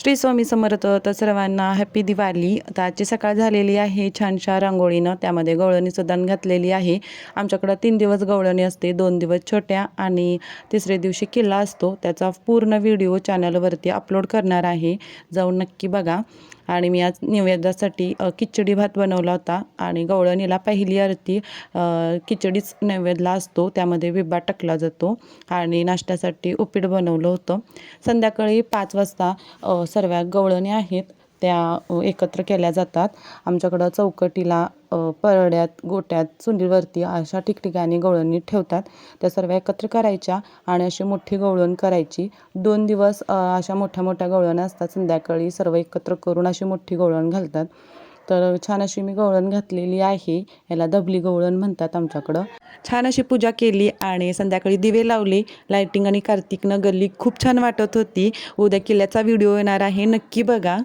श्री स्वामी समर्थ. तर सर्वांना हॅपी दिवाळी. तर आजची सकाळ झालेली आहे छानशा रांगोळीनं, त्यामध्ये गवळणी सुद्धा घातलेली आहे. आमच्याकडं 3 दिवस गवळणी असते, 2 दिवस छोट्या आणि तिसरे दिवशी किल्ला असतो. त्याचा पूर्ण व्हिडिओ चॅनलवरती अपलोड करणार आहे, जाऊन नक्की बघा. आणि मी आज नैवेद्यासाठी खिचडी भात बनवला होता आणि गवळणीला पहिली आरती खिचडीच नैवेद्याला असतो, त्यामध्ये बिब्बा टाकला जातो. आणि नाश्त्यासाठी उपीट बनवलं होतं. संध्याकाळी 5 वाजता सर्व गवळणी आहेत त्या एकत्र केल्या जातात. आमच्याकडं चौकटीला परड्यात, गोट्यात, चुलीवरती अशा ठिकठिकाणी गवळणी ठेवतात. त्या सर्व एकत्र करायच्या आणि अशी मोठी गवळण करायची. 2 दिवस अशा मोठ्या मोठ्या गवळण्या असतात. संध्याकाळी सर्व एकत्र करून अशी मोठी गवळण घालतात. तर छान अशी मी गवळण घातलेली आहे. याला दबली गवळण म्हणतात आमच्याकडं. छान अशी पूजा केली आणि संध्याकाळी दिवे लावले. लायटिंग आणि कार्तिकनं गल्ली खूप छान वाटत होती. उद्या किल्ल्याचा व्हिडिओ येणार आहे, नक्की बघा.